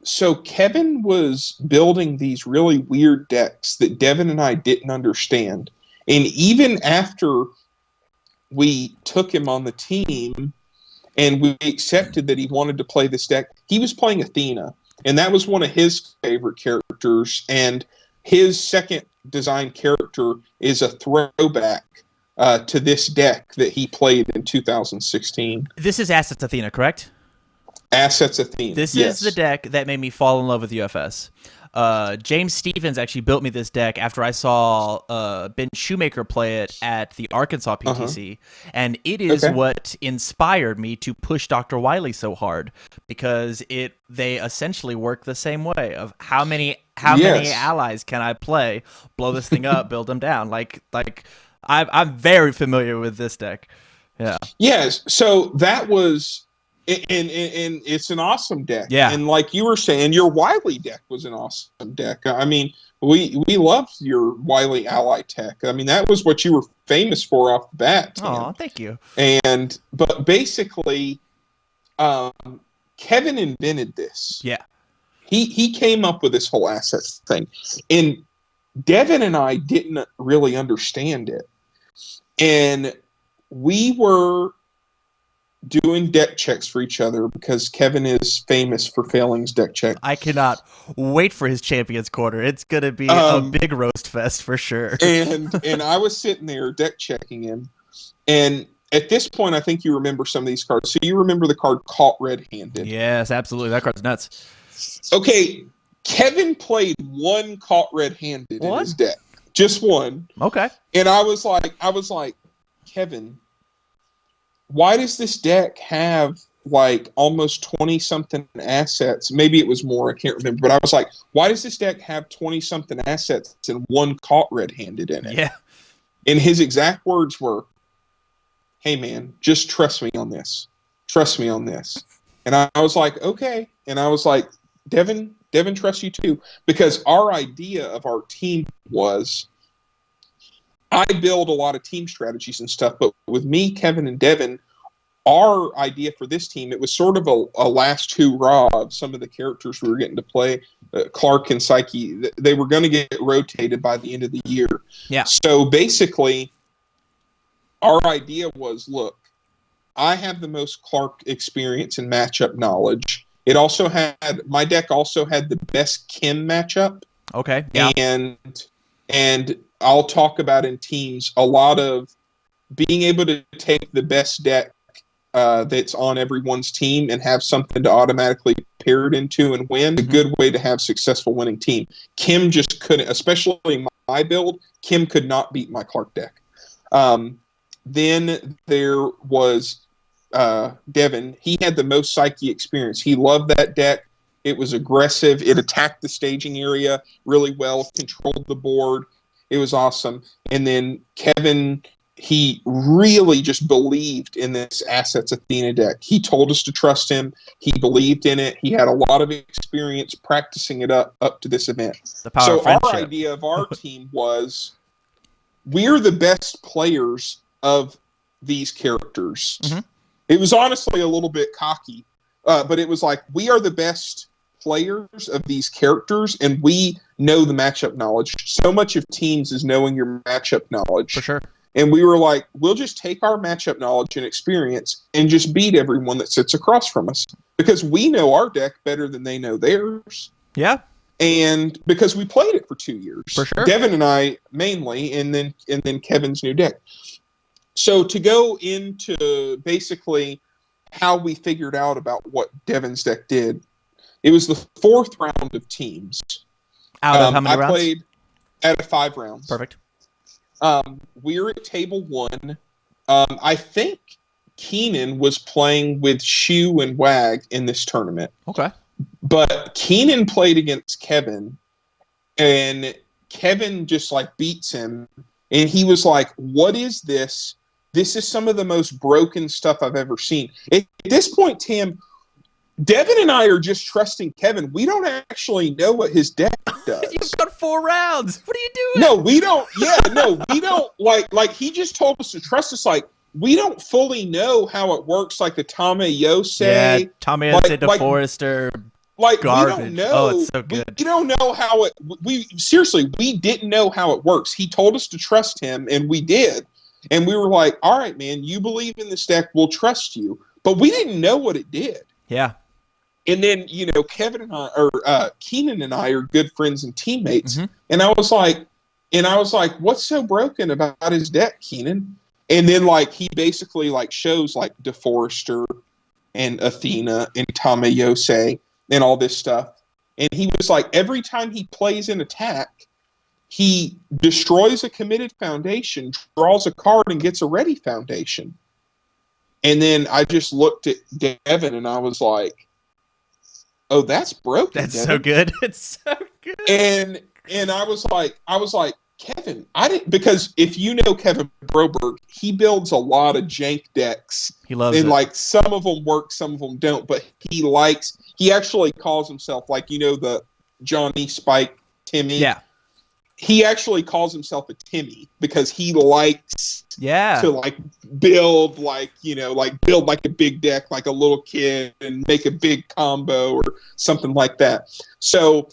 So Kevin was building these really weird decks that Devin and I didn't understand. And even after we took him on the team and we accepted that he wanted to play this deck, he was playing Athena. And that was one of his favorite characters. And his second design character is a throwback to this deck that he played in 2016. This is Assets Athena, correct? Assets Athena. This is the deck that made me fall in love with UFS. James Stevens actually built me this deck after I saw Ben Shoemaker play it at the Arkansas PTC, and it is what inspired me to push Dr. Wily so hard, because they essentially work the same way of how many allies can I play, blow this thing up, build them down. I'm very familiar with this deck. Yeah. Yes. So that was. And it's an awesome deck. Yeah. And like you were saying, your Wily deck was an awesome deck. I mean, we loved your Wily ally tech. I mean, that was what you were famous for off the bat. Oh, thank you. But basically, Kevin invented this. Yeah. He came up with this whole assets thing. And Devin and I didn't really understand it. And we were doing deck checks for each other because Kevin is famous for failing his deck check. I cannot wait for his Champions Corner. It's going to be a big roast fest for sure. And I was sitting there deck checking him. And at this point, I think you remember some of these cards. So you remember the card Caught Red-Handed. Yes, absolutely. That card's nuts. Okay, Kevin played one Caught Red-Handed in his deck. Just one. Okay. And I was like, Kevin, why does this deck have like almost 20-something assets? Maybe it was more, I can't remember. But I was like, why does this deck have 20-something assets and one Caught Red-Handed in it? Yeah. And his exact words were, hey, man, just trust me on this. Trust me on this. And I was like, okay. And I was like, Devin trusts you too. Because our idea of our team was, I build a lot of team strategies and stuff, but with me, Kevin, and Devin, our idea for this team, it was sort of a last hurrah of some of the characters we were getting to play. Clark and Psyche, they were going to get rotated by the end of the year. Yeah. So basically, our idea was, look, I have the most Clark experience and matchup knowledge. My deck also had the best Kim matchup. Okay. Yeah. And I'll talk about in teams a lot of being able to take the best deck that's on everyone's team and have something to automatically pair it into and win. A good way to have successful winning team. Kim just couldn't, especially my build, Kim could not beat my Clark deck. Then there was Devin. He had the most Psyche experience. He loved that deck. It was aggressive. It attacked the staging area really well, controlled the board. It was awesome. And then Kevin, he really just believed in this Assets Athena deck. He told us to trust him. He believed in it. He had a lot of experience practicing it up to this event. The power so of friendship. Our idea of our team was, we're the best players of these characters. Mm-hmm. It was honestly a little bit cocky, but it was like, we are the best players of these characters, and we know the matchup knowledge. So much of teams is knowing your matchup knowledge. For sure. And we were like, we'll just take our matchup knowledge and experience and just beat everyone that sits across from us, because we know our deck better than they know theirs. Yeah. and because we played it for 2 years, For sure. Devin and I mainly, and then Kevin's new deck. So to go into basically how we figured out about what Devin's deck did, it was the 4th round of teams. Out of how many I rounds? played out of 5 rounds. Perfect. We're at table 1. I think Keenan was playing with Shu and Wag in this tournament. Okay. But Keenan played against Kevin, and Kevin just like beats him. And he was like, "What is this? This is some of the most broken stuff I've ever seen." At this point, Tim, Devin and I are just trusting Kevin. We don't actually know what his deck does. You've got 4 rounds. What are you doing? No, we don't. Yeah, no, we don't. Like he just told us to trust us. Like we don't fully know how it works. Like the Tame Yose. Yeah, Tommy like, DeForester. Like Garbage. we don't know. Oh, it's so good. We don't know how it. We seriously, we didn't know how it works. He told us to trust him, and we did. And we were like, "All right, man, you believe in this deck, we'll trust you." But we didn't know what it did. Yeah. And then Kevin and I, or Keenan and I, are good friends and teammates. Mm-hmm. And I was like, "What's so broken about his deck, Keenan?" And then like he basically like shows like DeForester and Athena and Tame Yose and all this stuff. And he was like, every time he plays an attack, he destroys a committed foundation, draws a card, and gets a ready foundation. And then I just looked at Devin and I was like, "Oh, that's broken." That's Devin. so good. It's so good. And I was like, "Kevin, I didn't," because if you know Kevin Broberg, he builds a lot of jank decks. He loves and it. like some of them work, some of them don't. But he actually calls himself like the Johnny Spike Timmy. Yeah. He actually calls himself a Timmy because he likes to like build build like a big deck like a little kid and make a big combo or something like that. So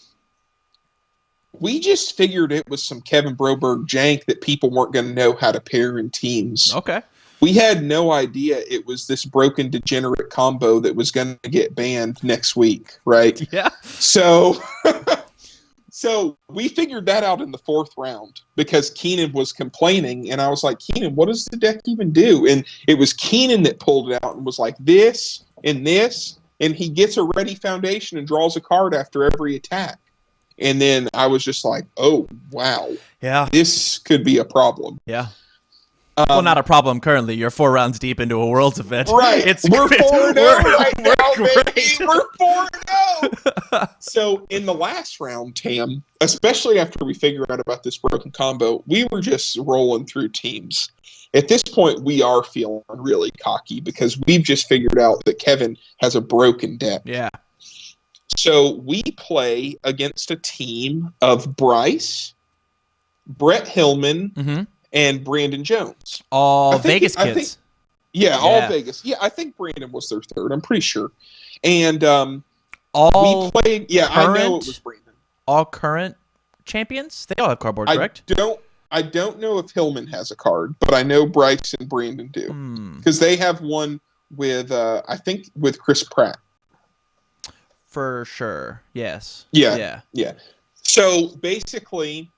we just figured it was some Kevin Broberg jank that people weren't going to know how to pair in teams. Okay. We had no idea it was this broken degenerate combo that was going to get banned next week, right? Yeah. So we figured that out in the 4th round because Keenan was complaining, and I was like, "Keenan, what does the deck even do?" And it was Keenan that pulled it out and was like, "This and this," and he gets a ready foundation and draws a card after every attack. And then I was just like, "Oh, wow. Yeah. This could be a problem." Yeah. Well, not a problem currently. You're 4 rounds deep into a Worlds event. Right. We're 4-0 right now, baby. We're 4-0. So in the last round, Tam, especially after we figured out about this broken combo, we were just rolling through teams. At this point, we are feeling really cocky because we've just figured out that Kevin has a broken deck. Yeah. So we play against a team of Bryce, Brett Hillman, and Brandon Jones. All Vegas kids. All Vegas. Yeah, I think Brandon was their 3rd. I'm pretty sure. And all we played. Yeah, I know it was Brandon. All current champions? They all have cardboard, correct? I don't know if Hillman has a card, but I know Bryce and Brandon do. Because they have one with, I think, with Chris Pratt. For sure. Yes. Yeah. So basically,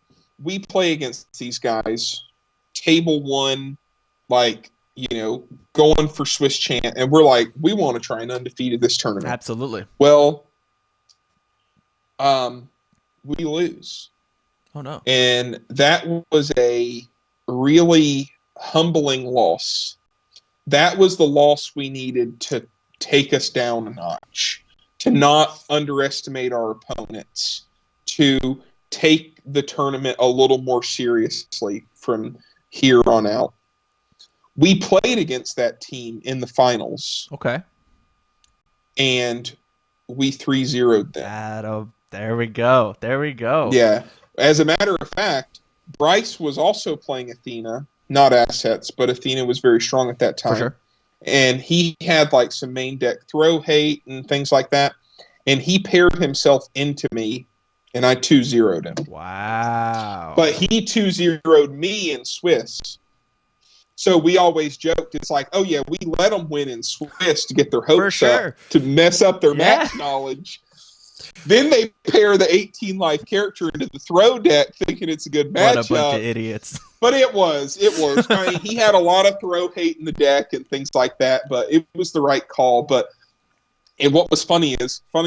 we play against these guys. Table 1, like, going for Swiss champ, and we're like, we want to try and undefeated this tournament. Absolutely. Well, we lose. Oh no. And that was a really humbling loss. That was the loss we needed to take us down a notch, to not underestimate our opponents, to take the tournament a little more seriously from here on out. We played against that team in the finals. Okay. And we 3-0'd them. There we go. Yeah. As a matter of fact, Bryce was also playing Athena, not assets, but Athena was very strong at that time. For sure. And he had like some main deck throw hate and things like that. And he paired himself into me, and I 2-0'd him. Wow. But he 2-0'd me in Swiss. So we always joked, it's like, oh yeah, we let them win in Swiss to get their hopes up, to mess up their match knowledge. Then they pair the 18 life character into the throw deck, thinking it's a good matchup. What a bunch of idiots! But it was. I mean, he had a lot of throw hate in the deck and things like that, but it was the right call. And what was funny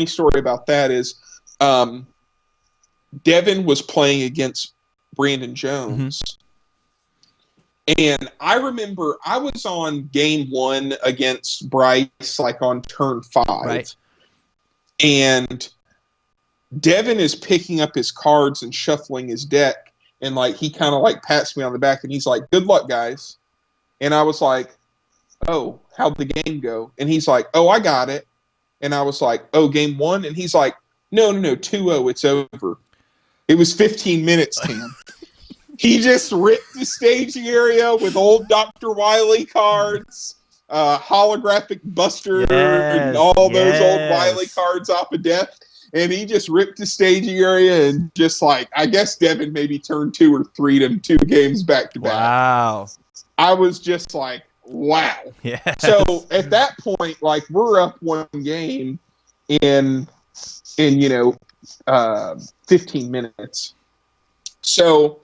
story about that is, Devin was playing against Brandon Jones. And I remember I was on game 1 against Bryce, like on turn 5. Right. And Devin is picking up his cards and shuffling his deck. And like, he kind of like pats me on the back and he's like, "Good luck, guys." And I was like, "Oh, how'd the game go?" And he's like, "Oh, I got it." And I was like, "Oh, game 1?" And he's like, No, 2-0, it's over. It was 15 minutes, Tim. He just ripped the staging area with old Dr. Wily cards, holographic Buster, and all those old Wily cards off of death. And he just ripped the staging area and just like, I guess Devin maybe turned 2 or 3 to 2 games back to back. Wow. I was just like, wow. Yes. So at that point, like, we're up 1 game in 15 minutes. So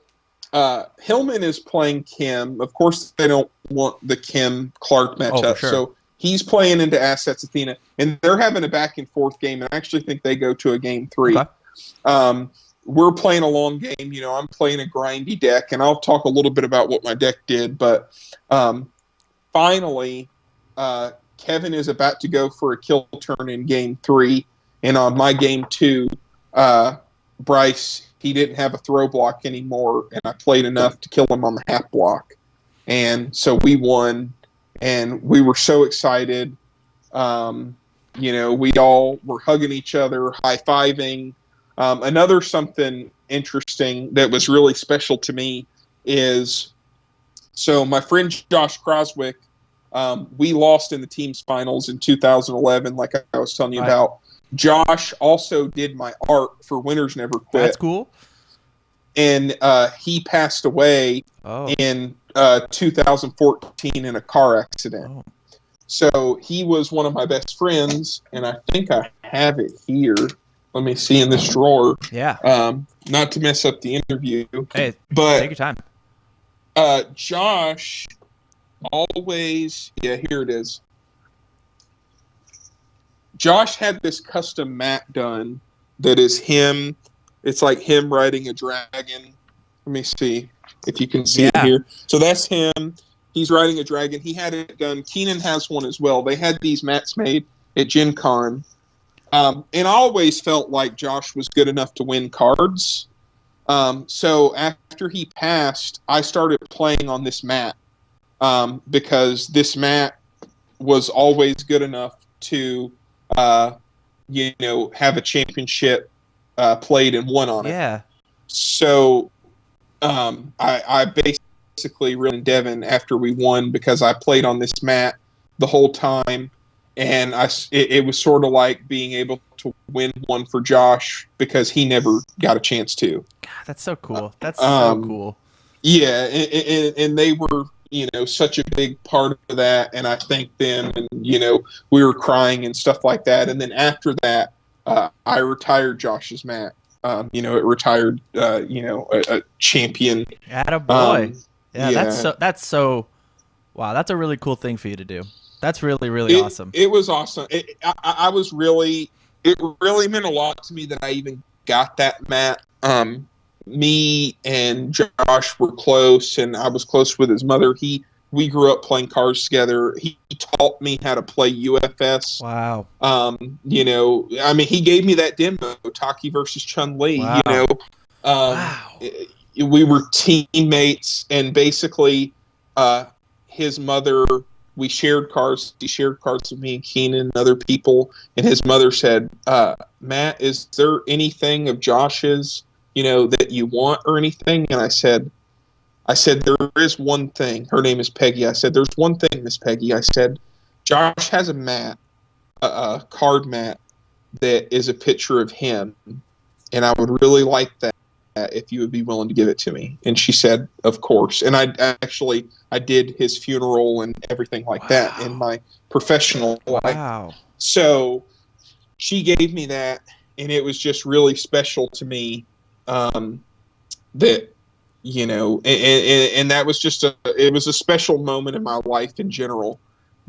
Hillman is playing Kim. Of course, they don't want the Kim Clark matchup. Sure. So he's playing into Assets Athena, and they're having a back and forth game. And I actually think they go to a game 3. Okay. We're playing a long game. I'm playing a grindy deck, and I'll talk a little bit about what my deck did. But finally, Kevin is about to go for a kill turn in game 3, and on my game 2, Bryce, he didn't have a throw block anymore, and I played enough to kill him on the half block. And so we won, and we were so excited. We all were hugging each other, high-fiving. Another something interesting that was really special to me is, so my friend Josh Croswick, we lost in the team's finals in 2011, like I was telling you about. Josh also did my art for Winners Never Quit. That's cool. And he passed away in 2014 in a car accident. Oh. So he was one of my best friends, and I think I have it here. Let me see in this drawer. Yeah. Not to mess up the interview. Hey, but take your time. Josh always, here it is. Josh had this custom mat done that is him. It's like him riding a dragon. Let me see if you can see it here. So that's him. He's riding a dragon. He had it done. Keenan has one as well. They had these mats made at Gen Con. And I always felt like Josh was good enough to win cards. So after he passed, I started playing on this mat because this mat was always good enough to have a championship played and won on it. Yeah. So I basically really Devin after we won because I played on this mat the whole time, and it was sort of like being able to win one for Josh because he never got a chance to. God, that's so cool. That's so cool. Yeah, and they were such a big part of that, and I thanked them, and we were crying and stuff like that. And then after that, I retired Josh's mat. It retired a champion. Attaboy. That's so wow, that's a really cool thing for you to do. That's really, really awesome. It was awesome. It really meant a lot to me that I even got that mat. Me and Josh were close, and I was close with his mother. We grew up playing cards together. He taught me how to play UFS. Wow. He gave me that demo, Taki versus Chun-Li. Wow. Wow. We were teammates, and basically, his mother, we shared cards. He shared cards with me and Keenan and other people, and his mother said, Matt, is there anything of Josh's that you want or anything? And I said, there is one thing. Her name is Peggy. I said, there's one thing, Miss Peggy. I said, Josh has a mat, a card mat that is a picture of him, and I would really like that if you would be willing to give it to me. And she said, of course. And I did his funeral and everything like that in my professional life. Wow. So she gave me that. it was just really special to me, that, and that was just it was a special moment in my life in general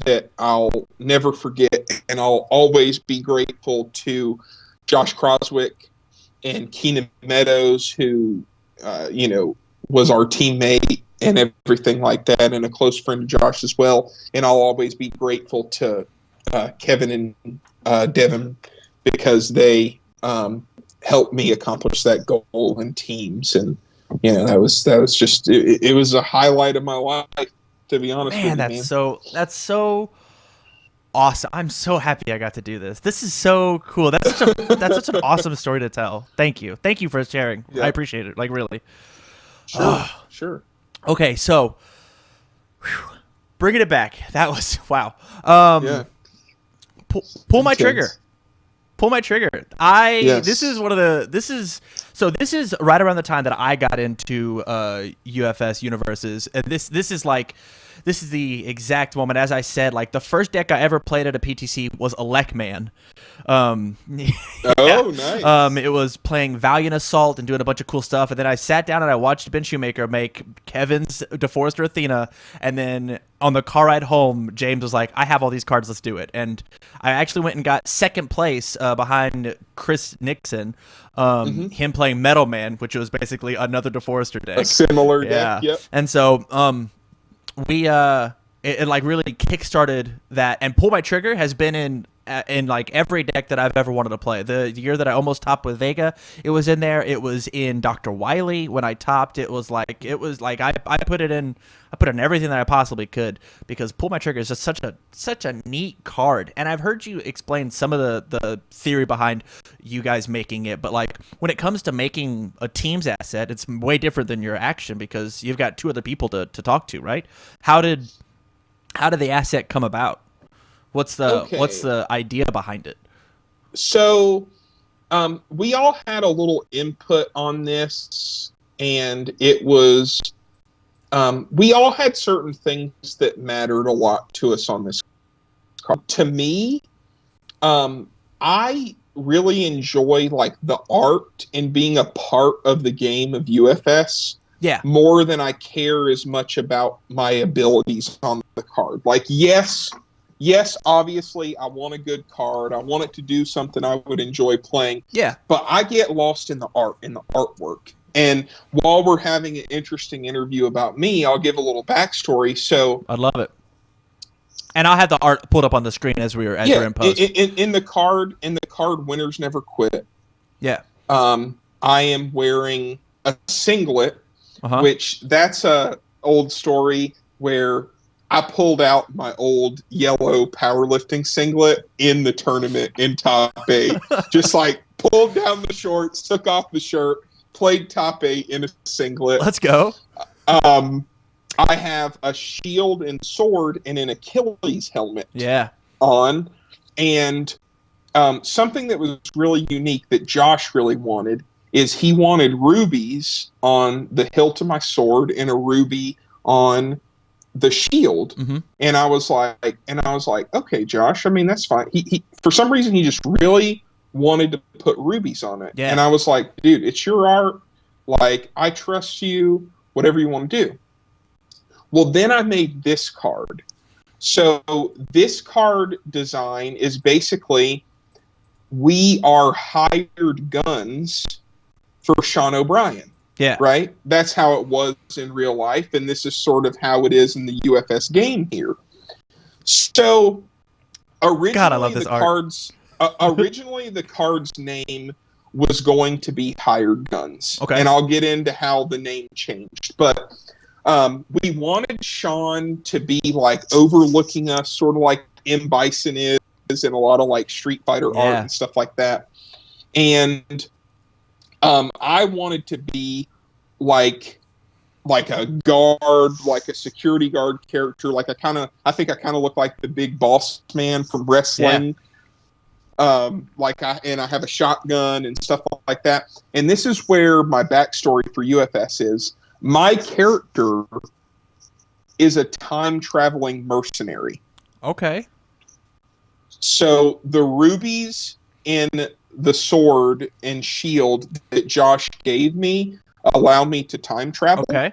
that I'll never forget, and I'll always be grateful to Josh Croswick and Keenan Meadows, who, was our teammate and everything like that, and a close friend of Josh as well. And I'll always be grateful to Kevin and Devin, because they helped me accomplish that goal in teams. And that was just it was a highlight of my life, to be honest with you, man. That's so awesome. I'm so happy I got to do this. This is so cool. That's such an awesome story to tell. Thank you for sharing. Yeah. I appreciate it, like, really. Sure. Okay, so bringing it back. That was wow. Yeah. Pull my trigger. Pull my trigger. Yes. This is right around the time that I got into UFS universes, and this is the exact moment. As I said, like, the first deck I ever played at a PTC was Elecman. Oh, nice. It was playing Valiant Assault and doing a bunch of cool stuff, and then I sat down and I watched Ben Shoemaker make Kevin's DeForester Athena, and then on the car ride home, James was like, I have all these cards, let's do it. And I actually went and got second place behind Chris Nixon, him playing Metal Man, which was basically another DeForester deck. A similar deck, yep. And so we it like really kickstarted that, and Pull My Trigger has been in like every deck that I've ever wanted to play. The year that I almost topped with Vega, it was in there. It was in Dr. Wily when I topped. It was like I put it in everything that I possibly could, because Pull My Trigger is just such a neat card. And I've heard you explain some of the theory behind you guys making it, but like, when it comes to making a team's asset, it's way different than your action, because you've got two other people to talk to, right? How did the asset come about? What's the idea behind it? So, we all had a little input on this, and it was, we all had certain things that mattered a lot to us on this card. To me, I really enjoy, like, the art and being a part of the game of UFS. Yeah. More than I care as much about my abilities on the card. Like, yes, obviously, I want a good card. I want it to do something I would enjoy playing. Yeah. But I get lost in the art, in the artwork. And while we're having an interesting interview about me, I'll give a little backstory. So I'd love it. And I'll have the art pulled up on the screen as we're in post. In the card, Winners Never Quit. Yeah. I am wearing a singlet, which that's a old story where I pulled out my old yellow powerlifting singlet in the tournament in top 8. Just like pulled down the shorts, took off the shirt, played top 8 in a singlet. Let's go. I have a shield and sword and an Achilles helmet on. And something that was really unique that Josh really wanted is he wanted rubies on the hilt of my sword and a ruby on the shield. And I was like, okay, Josh, I mean, that's fine. He for some reason, he just really wanted to put rubies on it. And I was like, dude, it's your art. Like, I trust you, whatever you want to do. Well, then I made this card. So this card design is basically, we are hired guns for Sean O'Brien. Yeah. Right? That's how it was in real life, and this is sort of how it is in the UFS game here. So, originally, God, I love this art. Originally, the card's name was going to be Hired Guns. Okay. And I'll get into how the name changed. But we wanted Sean to be, like, overlooking us, sort of like M. Bison is in a lot of, like, Street Fighter art and stuff like that. And I wanted to be like a guard, like a security guard character. Like, I think I kind of look like the Big Boss Man from wrestling. I have a shotgun and stuff like that. And this is where my backstory for UFS is. My character is a time-traveling mercenary. Okay. So the rubies in the sword and shield that Josh gave me allow me to time travel. Okay.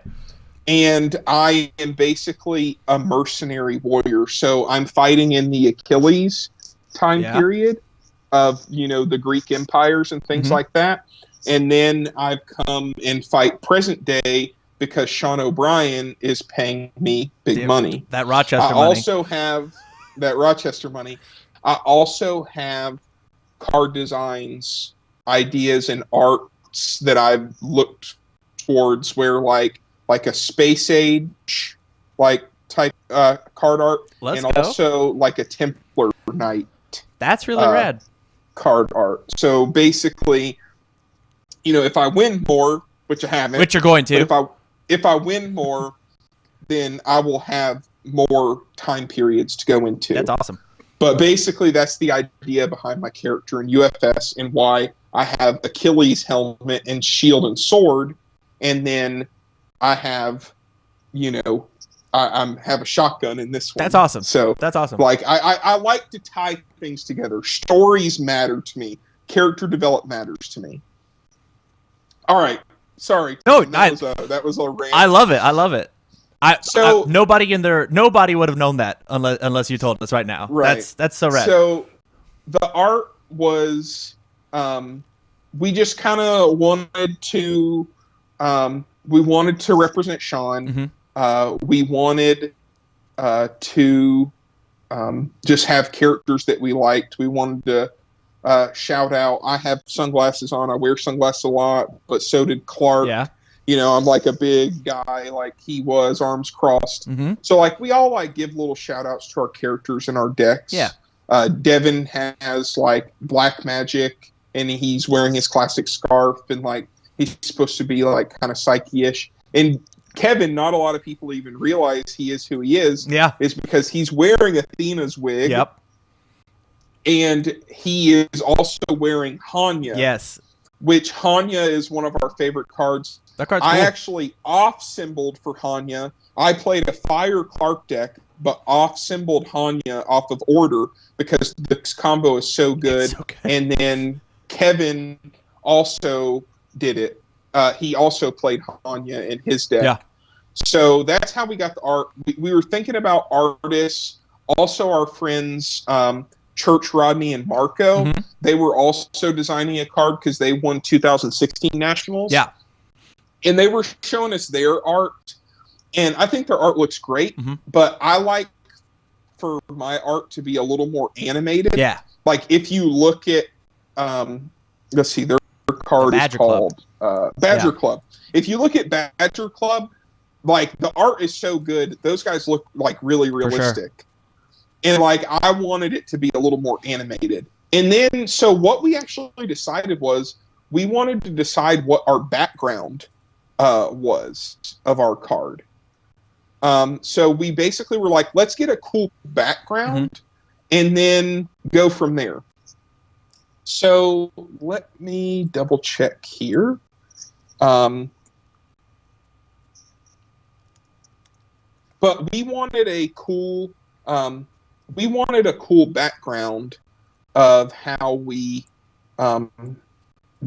And I am basically a mercenary warrior. So I'm fighting in the Achilles time period of, the Greek empires and things like that. And then I've come and fight present day because Sean O'Brien is paying me big money. That Rochester money. I also have that Rochester money. I also have card designs, ideas, and arts that I've looked towards where like a space age type card art, also like a Templar Knight. That's really rad. Card art. So basically, if I win more, which I haven't, which you're going to, but if I win more, then I will have more time periods to go into. That's awesome. But basically, that's the idea behind my character in UFS and why I have Achilles helmet and shield and sword, and then I have, I have a shotgun in this one. That's awesome. So that's awesome. Like I like to tie things together. Stories matter to me. Character development matters to me. All right. Sorry. No, that was a rant. I love it. Nobody would have known that unless you told us right now. Right. That's so rad. So the art was, we just kind of wanted to, represent Sean. We wanted to just have characters that we liked. We wanted to shout out. I have sunglasses on. I wear sunglasses a lot, but so did Clark. Yeah. I'm like a big guy, like he was, arms crossed. So like we all like give little shout outs to our characters in our decks. Yeah. Devin has like black magic, and he's wearing his classic scarf, and like he's supposed to be like kind of psyche-ish. And Kevin, not a lot of people even realize he is who he is. Yeah. Is because he's wearing Athena's wig. Yep. And he is also wearing Hanya. Yes. Which Hanya is one of our favorite cards. That card's cool. I actually off-symboled for Hanya. I played a Fire Clark deck, but off-symboled Hanya off of order because this combo is so good. And then Kevin also did it. He also played Hanya in his deck. Yeah. So that's how we got the art. We were thinking about artists. Also our friends Church, Rodney, and Marco. They were also designing a card because they won 2016 Nationals. Yeah. And they were showing us their art. And I think their art looks great. But I like for my art to be a little more animated. Yeah. Like if you look at, let's see, their card is called Badger Club. If you look at Badger Club, like the art is so good. Those guys look like really realistic. Sure. And like I wanted it to be a little more animated. And then so what we actually decided was we wanted to decide what our background was of our card. So we basically were like, let's get a cool background and then go from there. So let me double check here. But we wanted a cool background of how we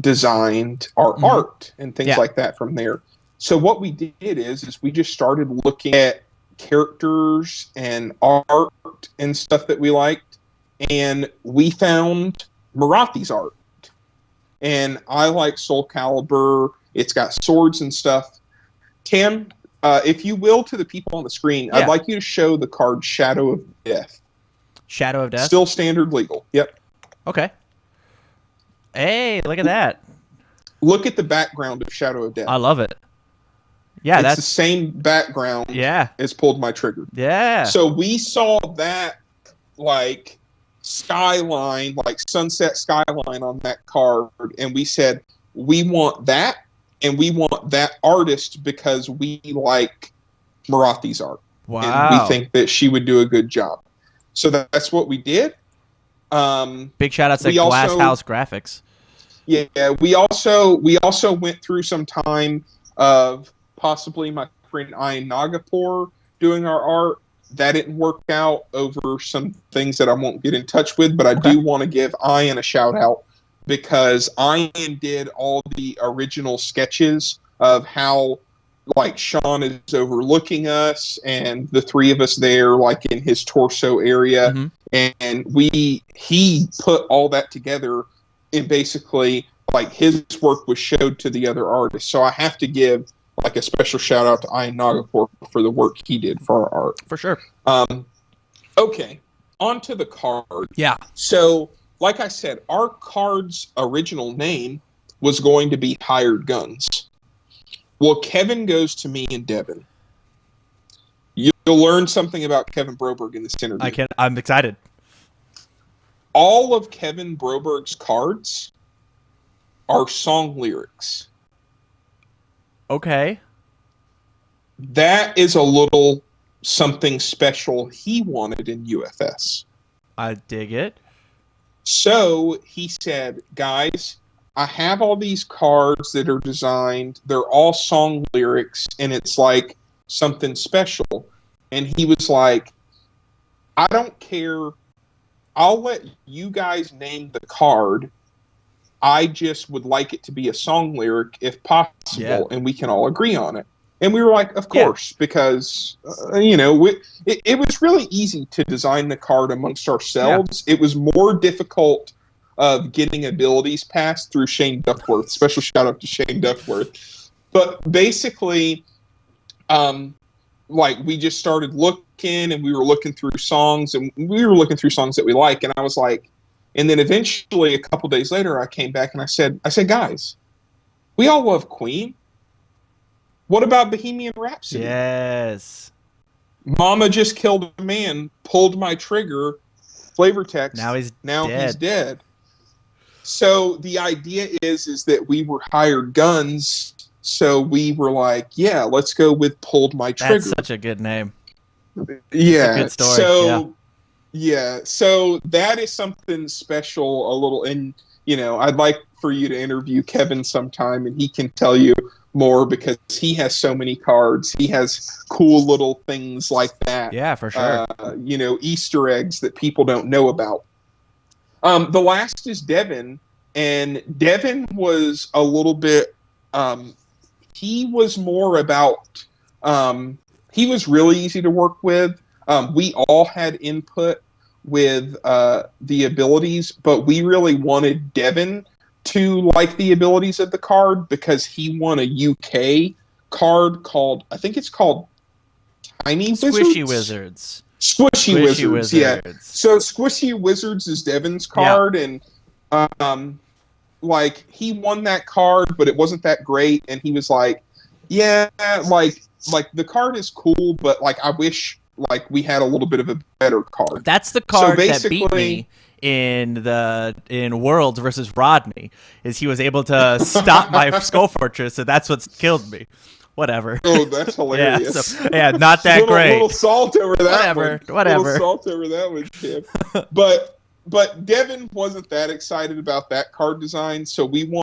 designed our art and things like that from there. So what we did is we just started looking at characters and art and stuff that we liked, and we found Marathi's art. And I like Soul Calibur. It's got swords and stuff. Tam, if you will, to the people on the screen, I'd like you to show the card Shadow of Death. Shadow of Death? Still standard legal. Yep. Okay. Hey, look at that. Look at the background of Shadow of Death. I love it. Yeah, it's the same background as Pulled My Trigger. Yeah. So we saw that like skyline, like sunset skyline on that card, and we said, we want that, and we want that artist because we like Marathi's art. Wow. And we think that she would do a good job. So that's what we did. Big shout out to Glass House Graphics. Yeah, we also went through some time of possibly my friend Ian Nagapur doing our art. that didn't work out over some things that I won't get in touch with, but I Okay. do want to give Ian a shout out because Ian did all the original sketches of how like Sean is overlooking us and the three of us there like in his torso area, Mm-hmm. and he put all that together, and basically like his work was showed to the other artists. So I have to give like a special shout out to Ian Nagapur for the work he did for our art. For sure. Okay, on to the card. Yeah. So, like I said, our card's original name was going to be Hired Guns. Well, Kevin goes to me and Devin. You'll learn something about Kevin Broberg in this interview. I'm excited. All of Kevin Broberg's cards are song lyrics. Okay. That is a little something special he wanted in UFS. I dig it. So he said, guys, I have all these cards that are designed. They're all song lyrics, and it's like something special. And he was like, I don't care. I'll let you guys name the card. I just would like it to be a song lyric if possible, and we can all agree on it. And we were like, of course, because, it was really easy to design the card amongst ourselves. Yeah. It was more difficult of getting abilities passed through Shane Duckworth. Special shout out to Shane Duckworth. But basically, we just started looking, and we were looking through songs, and we were looking through songs that we like. And I was like, and then eventually a couple days later, I came back and I said, guys, we all love Queen. What about Bohemian Rhapsody? Yes. Mama just killed a man, pulled my trigger, flavor text. Now he's dead. So the idea is that we were hired guns, so we were like, yeah, let's go with pulled my trigger. That's such a good name. Yeah. It's a good story. So so that is something special a little, and I'd like for you to interview Kevin sometime, and he can tell you more because he has so many cards. He has cool little things like that. Yeah, for sure. Easter eggs that people don't know about. The last is Devin, and Devin was a little bit, he was more about, he was really easy to work with. We all had input with the abilities, but we really wanted Devin to like the abilities of the card because he won a UK card called, I think it's called Tiny Squishy Wizards. Squishy Wizards, yeah. So Squishy Wizards is Devin's card, and he won that card, but it wasn't that great, and he was like, yeah, like the card is cool, but I wish we had a little bit of a better card. That's the card that beat me in Worlds versus Rodney, is he was able to stop my Skull Fortress, so that's what's killed me. Whatever. Oh, that's hilarious. Not that great. Little salt over that Whatever. Little salt over that one, Tim. But Devin wasn't that excited about that card design, so we